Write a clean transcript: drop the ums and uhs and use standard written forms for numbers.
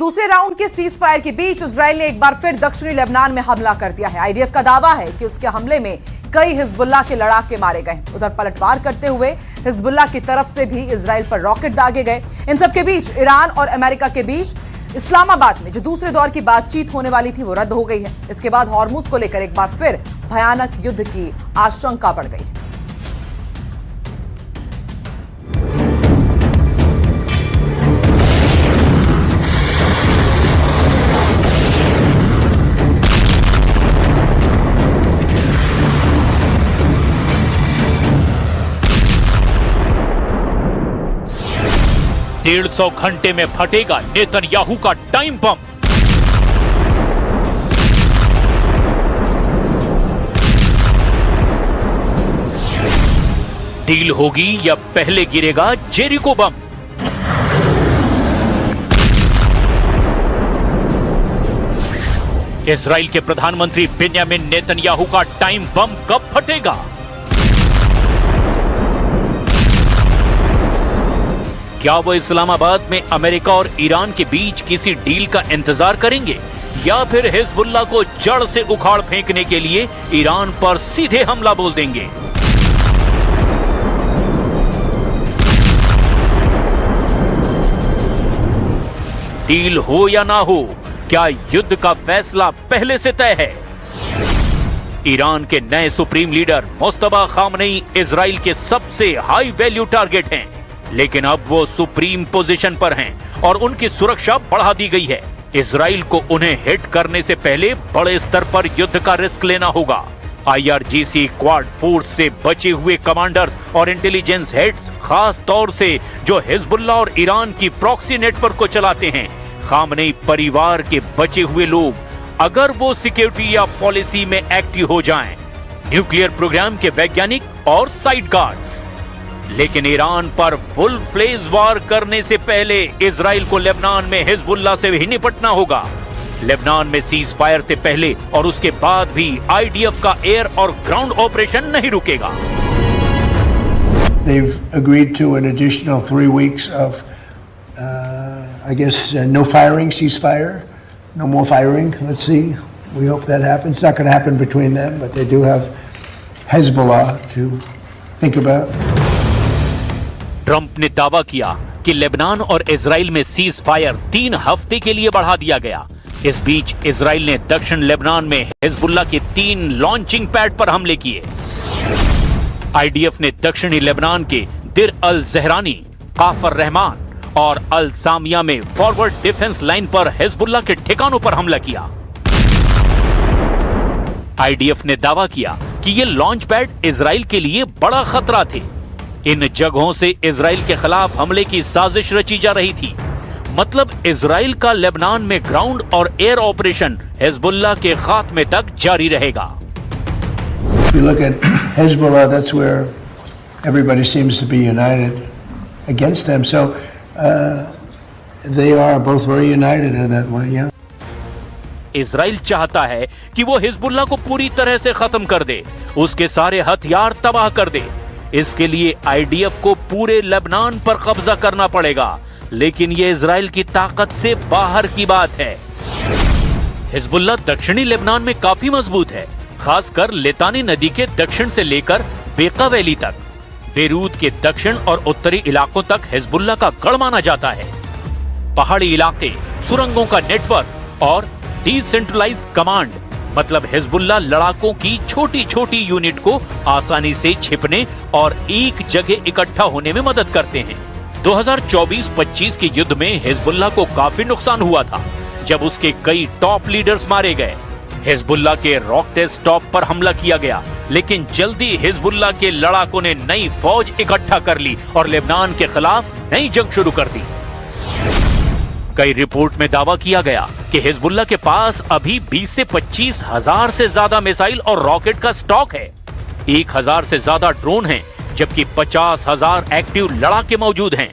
दूसरे राउंड के cease fire के बीच इजराइल ने एक बार फिर दक्षिणी लेबनान में हमला कर दिया है। आईडीएफ का दावा है कि उसके हमले में कई हिजबुल्लाह के लड़ाके मारे गए। उधर पलटवार करते हुए हिजबुल्लाह की तरफ से भी इजराइल पर रॉकेट दागे गए। इन सबके बीच ईरान और अमेरिका के बीच इस्लामाबाद में जो दूसरे दौर की बातचीत होने वाली थी वो रद्द हो गई है। इसके बाद हॉर्मुज को लेकर एक बार फिर भयानक युद्ध की आशंका बढ़ गई है। डेढ़ 150 घंटे में फटेगा नेतन्याहू का टाइम बम। डील होगी या पहले गिरेगा जेरिको बम। इजराइल के प्रधानमंत्री बेंयामिन नेतन्याहू का टाइम बम कब फटेगा? क्या वो इस्लामाबाद में अमेरिका और ईरान के बीच किसी डील का इंतजार करेंगे या फिर हिजबुल्लाह को जड़ से उखाड़ फेंकने के लिए ईरान पर सीधे हमला बोल देंगे? डील हो या ना हो, क्या युद्ध का फैसला पहले से तय है? ईरान के नए supreme leader Mustafa Khamenei Israel के सबसे हाई वैल्यू टारगेट हैं, लेकिन अब वो सुप्रीम पोजीशन पर हैं और उनकी सुरक्षा बढ़ा दी गई है। इजराइल को उन्हें हिट करने से पहले बड़े स्तर पर युद्ध का रिस्क लेना होगा। आईआरजीसी क्वाड फोर्स से बचे हुए कमांडर्स और इंटेलिजेंस हेड्स, खास तौर से जो हिजबुल्लाह और ईरान की प्रॉक्सी नेटवर्क को चलाते हैं, खामनेई परिवार के बचे हुए लोग, अगर वो सिक्योरिटी या पॉलिसी में एक्टिव हो जाएं, न्यूक्लियर प्रोग्राम के वैज्ञानिक और साइड गार्ड्स। लेकिन ईरान पर फुल फ्लेज वार करने से पहले इजराइल को लेबनान में हिजबुल्लाह से भी निपटना होगा। लेबनान में सीज फायर से पहले और उसके बाद भी आईडीएफ का एयर और ग्राउंड ऑपरेशन नहीं रुकेगा। They've agreed to an additional 3 weeks of, I guess, no firing, ceasefire, no more firing. Let's see. We hope that happens. It's not going to happen between them, but they do have Hezbollah to think about. Trump ने दावा किया कि Lebanon और Israel में cease fire 3 हफ्ते के लिए बढ़ा दिया गया। इस बीच इजराइल ने दक्षिण लेबनान में हिजबुल्लाह के 3 लॉन्चिंग पैड पर हमले किए। आईडीएफ ने दक्षिणी लेबनान के दिर अल जहरानी, काफर रहमान और अल सामिया में फॉरवर्ड डिफेंस लाइन पर हिजबुल्लाह के ठिकानों पर हमला किया। आईडीएफ ने दावा किया कि ये लॉन्च पैड इजराइल के लिए बड़ा खतरा थे। इन जगहों से इजराइल के खिलाफ हमले की साजिश रची जा रही थी। मतलब इजराइल का लेबनान में ग्राउंड और एयर ऑपरेशन हिजबुल्लाह के खात्मे तक जारी रहेगा। If you look at Hezbollah, that's where everybody seems to be united against them. So they are both very united in that way, yeah. Israel चाहता है कि वो हिजबुल्लाह को पूरी तरह से खत्म कर दे, उसके सारे हथियार तबाह कर दे। इसके लिए आईडीएफ को पूरे लेबनान पर कब्जा करना पड़ेगा, लेकिन ये इजराइल की ताकत से बाहर की बात है। हिजबुल्लाह दक्षिणी लेबनान में काफी मजबूत है, खासकर लेतानी नदी के दक्षिण से लेकर बेका वैली तक। बेरूत के दक्षिण और उत्तरी इलाकों तक हिजबुल्लाह का गढ़ माना जाता है। पहाड़ी इलाके, सुरंगों का नेटवर्क और डिसेंट्रलाइज्ड कमांड, मतलब हिजबुल्लाह लड़ाकों की छोटी छोटी यूनिट को आसानी से छिपने और एक जगह इकट्ठा होने में मदद करते हैं। 2024-25 के युद्ध में हिजबुल्लाह को काफी नुकसान हुआ था, जब उसके कई टॉप लीडर्स मारे गए। हिजबुल्लाह के रॉकटेस टॉप पर हमला किया गया, लेकिन जल्दी हिजबुल्लाह के लड़ाकों ने नई फौज इकट्ठा कर ली और लेबनान के खिलाफ नई जंग शुरू कर दी। कई रिपोर्ट में दावा किया गया कि हिजबुल्लाह के पास अभी 20 से 25 हजार से ज्यादा मिसाइल और रॉकेट का स्टॉक है। 1000 से ज्यादा ड्रोन हैं, जबकि 50,000 एक्टिव लड़ाके मौजूद हैं।